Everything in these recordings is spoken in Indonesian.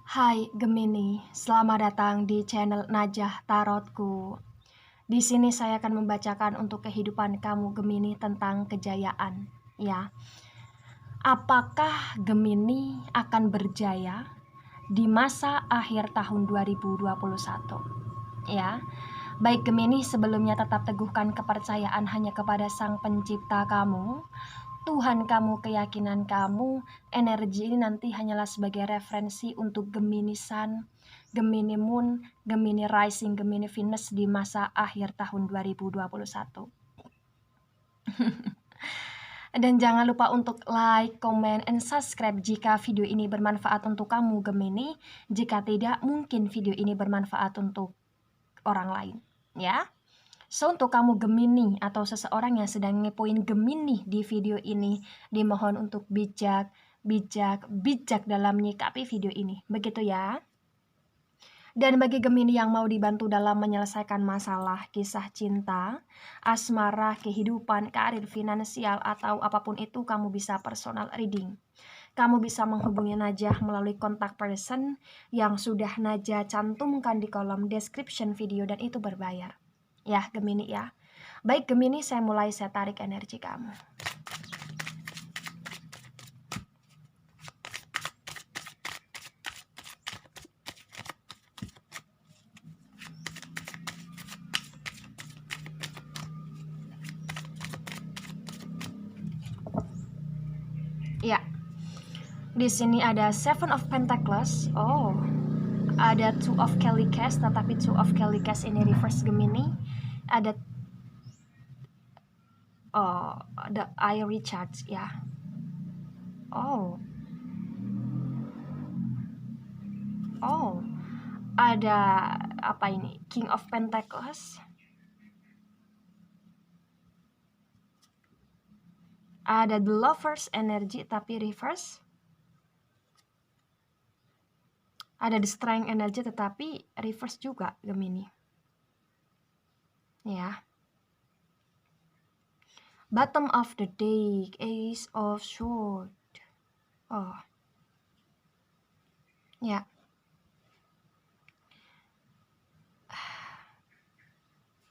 Hai Gemini, selamat datang di channel Najah Tarotku. Di sini saya akan membacakan untuk kehidupan kamu Gemini tentang kejayaan, ya. Apakah Gemini akan berjaya di masa akhir tahun 2021? Ya. Baik Gemini, sebelumnya tetap teguhkan kepercayaan hanya kepada Sang Pencipta kamu, Tuhan kamu, keyakinan kamu. Energi ini nanti hanyalah sebagai referensi untuk Gemini Sun, Gemini Moon, Gemini Rising, Gemini Venus di masa akhir tahun 2021. Dan jangan lupa untuk like, comment, and subscribe jika video ini bermanfaat untuk kamu Gemini. Jika tidak, mungkin video ini bermanfaat untuk orang lain, ya. So, untuk kamu Gemini atau seseorang yang sedang ngepoin Gemini di video ini, dimohon untuk bijak dalam menyikapi video ini. Begitu ya. Dan bagi Gemini yang mau dibantu dalam menyelesaikan masalah, kisah cinta, asmara, kehidupan, karir, finansial, atau apapun itu, kamu bisa personal reading. Kamu bisa menghubungi Najah melalui kontak person yang sudah Najah cantumkan di kolom description video, dan itu berbayar. Ya, Gemini ya. Baik Gemini, saya tarik energi kamu. Ya. Di sini ada Seven of Pentacles. Oh. Ada Two of Kellycast, tetapi Two of Kellycast ini reverse Gemini. Ada the I Recharge ya. Ada apa ini? King of Pentacles. Ada the Lovers energy tapi reverse. Ada the Strength energy tetapi reverse juga Gemini. Ya. Bottom of the deck, Ace of Swords. Ya.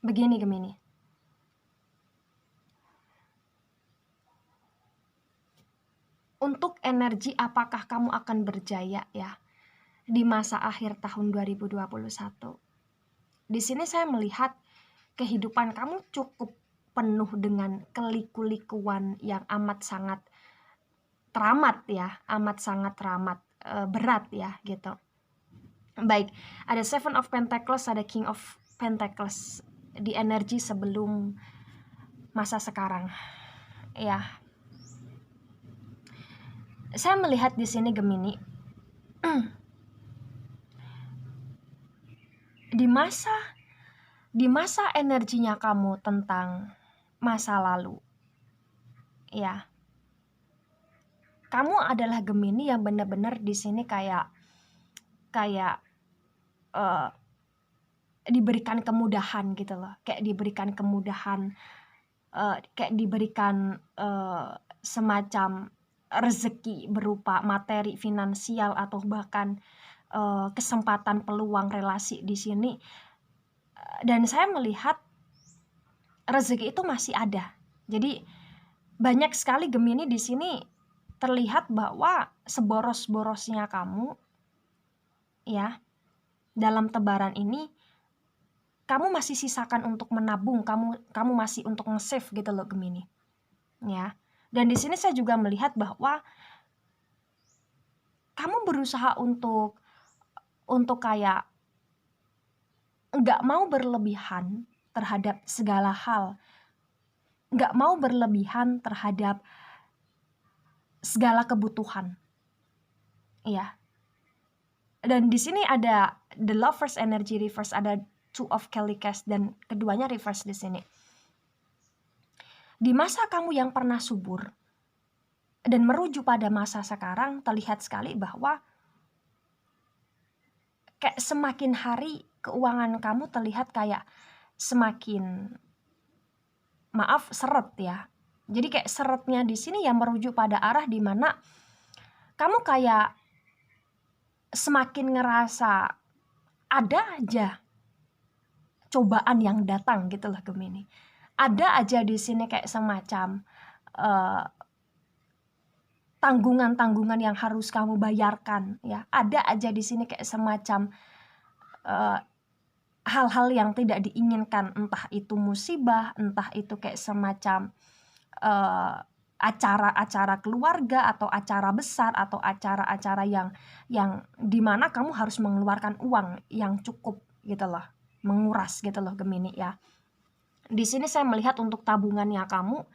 Begini Gemini. Untuk energi apakah kamu akan berjaya ya di masa akhir tahun 2021? Di sini saya melihat kehidupan kamu cukup penuh dengan keliku-likuan yang amat sangat teramat ya, berat ya gitu. Baik, ada Seven of Pentacles, ada King of Pentacles di energi sebelum masa sekarang. Ya. Saya melihat di sini Gemini di masa energinya kamu tentang masa lalu. Ya. Kamu adalah Gemini yang benar-benar di sini kayak diberikan kemudahan gitu loh. Kayak diberikan kemudahan, kayak diberikan semacam rezeki berupa materi, finansial, atau bahkan kesempatan, peluang, relasi di sini. Dan saya melihat rezeki itu masih ada. Jadi banyak sekali Gemini di sini terlihat bahwa seboros-borosnya kamu ya dalam tebaran ini, kamu masih sisakan untuk menabung, kamu masih untuk nge-save gitu loh Gemini. Ya. Dan di sini saya juga melihat bahwa kamu berusaha untuk kayak nggak mau berlebihan terhadap segala hal, nggak mau berlebihan terhadap segala kebutuhan. Iya. Dan di sini ada the Lovers energy reverse, ada Two of Kellycast, dan keduanya reverse di sini. Di masa kamu yang pernah subur dan merujuk pada masa sekarang, terlihat sekali bahwa kayak semakin hari keuangan kamu terlihat kayak semakin seret ya. Jadi kayak seretnya di sini yang merujuk pada arah di mana kamu kayak semakin ngerasa ada aja cobaan yang datang gitu loh Gemini. Ada aja di sini kayak semacam uh, tanggungan-tanggungan yang harus kamu bayarkan ya. Ada aja di sini kayak semacam uh, hal-hal yang tidak diinginkan, entah itu musibah, entah itu kayak semacam acara-acara keluarga atau acara besar atau acara-acara yang dimana kamu harus mengeluarkan uang yang cukup gitu loh, menguras gitu loh Gemini ya. Di sini saya melihat untuk tabungannya kamu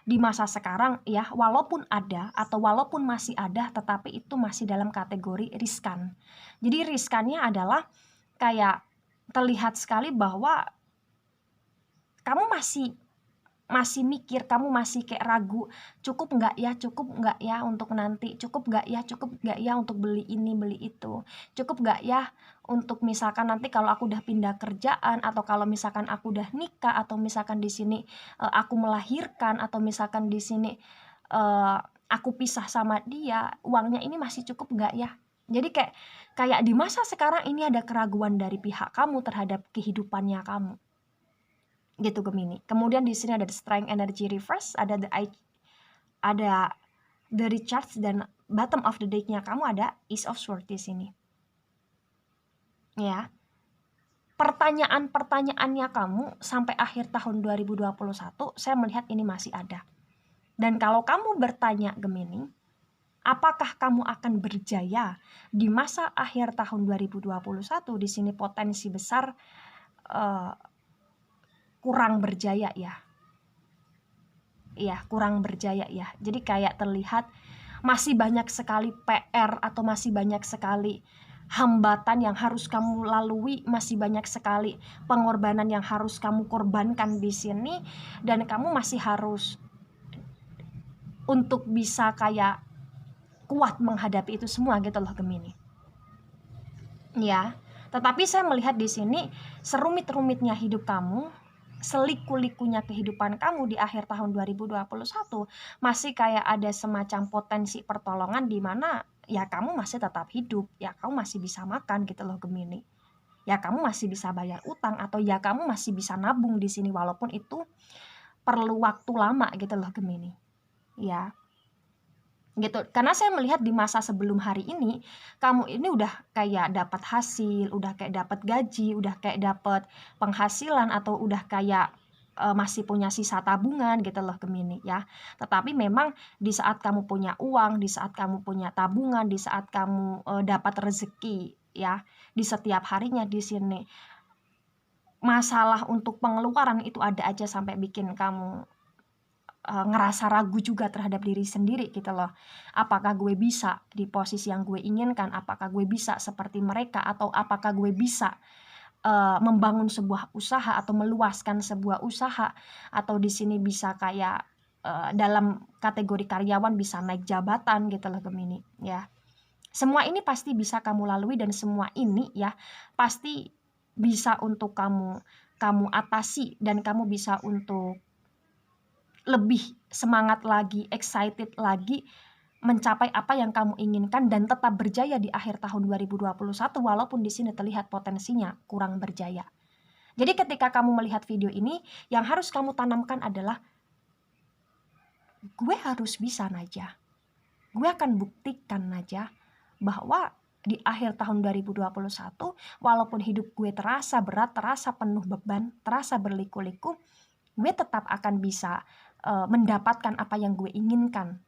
di masa sekarang ya, walaupun ada atau walaupun masih ada, tetapi itu masih dalam kategori riskan. Jadi riskannya adalah kayak terlihat sekali bahwa kamu masih mikir, kamu masih kayak ragu, cukup nggak ya untuk nanti, cukup nggak ya untuk beli ini, beli itu, cukup nggak ya untuk misalkan nanti kalau aku udah pindah kerjaan, atau kalau misalkan aku udah nikah, atau misalkan di sini aku melahirkan, atau misalkan di sini aku pisah sama dia, uangnya ini masih cukup nggak ya? Jadi kayak di masa sekarang ini ada keraguan dari pihak kamu terhadap kehidupannya kamu. Gitu Gemini. Kemudian di sini ada the strength energy reverse, ada the recharge, dan bottom of the deck-nya kamu ada Ace of Swords di sini. Ya. Pertanyaan-pertanyaannya kamu sampai akhir tahun 2021 saya melihat ini masih ada. Dan kalau kamu bertanya Gemini, apakah kamu akan berjaya di masa akhir tahun 2021? Di sini potensi besar kurang berjaya ya. Iya, kurang berjaya ya. Jadi kayak terlihat masih banyak sekali PR atau masih banyak sekali hambatan yang harus kamu lalui, masih banyak sekali pengorbanan yang harus kamu korbankan di sini, dan kamu masih harus untuk bisa kayak kuat menghadapi itu semua gitu loh Gemini. Ya, tetapi saya melihat di sini serumit-rumitnya hidup kamu, seliku-likunya kehidupan kamu di akhir tahun 2021 masih kayak ada semacam potensi pertolongan di mana ya kamu masih tetap hidup, ya kamu masih bisa makan gitu loh Gemini. Ya kamu masih bisa bayar utang, atau ya kamu masih bisa nabung di sini walaupun itu perlu waktu lama gitu loh Gemini. Ya. Gitu. Karena saya melihat di masa sebelum hari ini kamu ini udah kayak dapat hasil, udah kayak dapat gaji, udah kayak dapat penghasilan, atau udah kayak masih punya sisa tabungan gitu loh Gemini ya. Tetapi memang di saat kamu punya uang, di saat kamu punya tabungan, di saat kamu dapat rezeki ya, di setiap harinya di sini masalah untuk pengeluaran itu ada aja sampai bikin kamu ngerasa ragu juga terhadap diri sendiri gitu loh. Apakah gue bisa di posisi yang gue inginkan? Apakah gue bisa seperti mereka? Atau apakah gue bisa membangun sebuah usaha atau meluaskan sebuah usaha? Atau di sini bisa kayak dalam kategori karyawan bisa naik jabatan gitu loh Gemini ya. Semua ini pasti bisa kamu lalui, dan semua ini ya pasti bisa untuk kamu atasi, dan kamu bisa untuk lebih semangat lagi, excited lagi mencapai apa yang kamu inginkan dan tetap berjaya di akhir tahun 2021 walaupun di sini terlihat potensinya kurang berjaya. Jadi ketika kamu melihat video ini, yang harus kamu tanamkan adalah gue harus bisa Naja. Gue akan buktikan Naja bahwa di akhir tahun 2021 walaupun hidup gue terasa berat, terasa penuh beban, terasa berliku-liku, gue tetap akan bisa mendapatkan apa yang gue inginkan.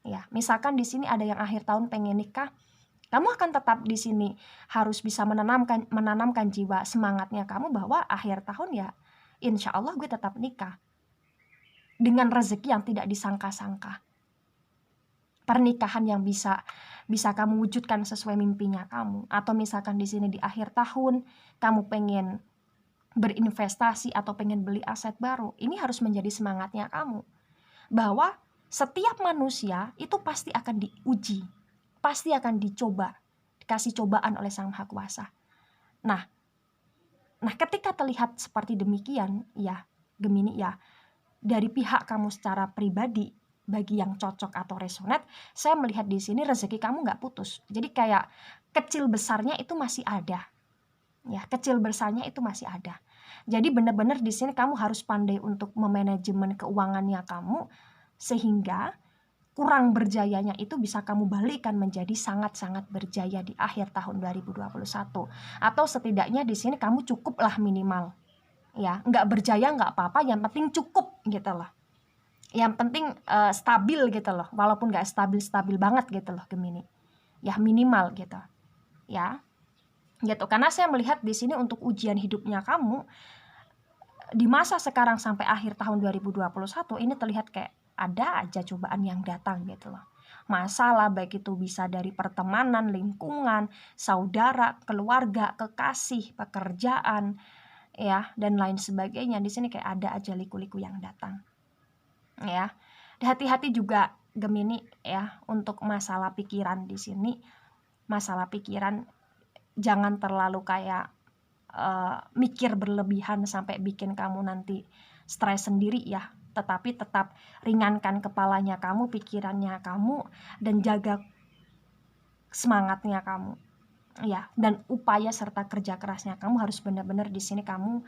Ya, misalkan di sini ada yang akhir tahun pengen nikah, kamu akan tetap di sini harus bisa menanamkan jiwa semangatnya kamu bahwa akhir tahun ya insya Allah gue tetap nikah dengan rezeki yang tidak disangka-sangka. Pernikahan yang bisa kamu wujudkan sesuai mimpinya kamu. Atau misalkan di sini di akhir tahun kamu pengen berinvestasi atau pengen beli aset baru, ini harus menjadi semangatnya kamu. Bahwa setiap manusia itu pasti akan diuji, pasti akan dicoba, dikasih cobaan oleh Sang Maha Kuasa. Nah ketika terlihat seperti demikian, ya Gemini ya, dari pihak kamu secara pribadi, bagi yang cocok atau resonate, saya melihat di sini rezeki kamu nggak putus. Jadi kayak kecil besarnya itu masih ada. Ya, kecil besarnya itu masih ada. Jadi benar-benar di sini kamu harus pandai untuk memanajemen keuangannya kamu, sehingga kurang berjayanya itu bisa kamu balikan menjadi sangat-sangat berjaya di akhir tahun 2021. Atau setidaknya di sini kamu cukuplah minimal. Ya, nggak berjaya nggak apa-apa, yang penting cukup gitu loh. Yang penting stabil gitu loh, walaupun nggak stabil-stabil banget gitu loh Gemini. Ya minimal gitu. Ya. Gitu. Karena saya melihat di sini untuk ujian hidupnya kamu di masa sekarang sampai akhir tahun 2021 ini terlihat kayak ada aja cobaan yang datang gitu loh. Masalah baik itu bisa dari pertemanan, lingkungan, saudara, keluarga, kekasih, pekerjaan, ya, dan lain sebagainya. Di sini kayak ada aja liku-liku yang datang. Ya. Hati-hati juga Gemini ya untuk masalah pikiran di sini. Masalah pikiran jangan terlalu kayak mikir berlebihan sampai bikin kamu nanti stres sendiri ya. Tetapi tetap ringankan kepalanya kamu, pikirannya kamu, dan jaga semangatnya kamu. Ya, dan upaya serta kerja kerasnya kamu harus benar-benar di sini kamu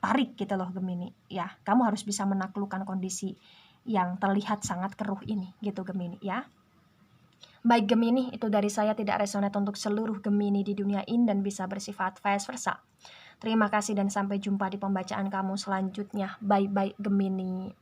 tarik gitu loh Gemini. Ya, kamu harus bisa menaklukkan kondisi yang terlihat sangat keruh ini gitu Gemini ya. Baik Gemini, itu dari saya tidak resonate untuk seluruh Gemini di dunia ini dan bisa bersifat vice versa. Terima kasih dan sampai jumpa di pembacaan kamu selanjutnya. Bye-bye Gemini.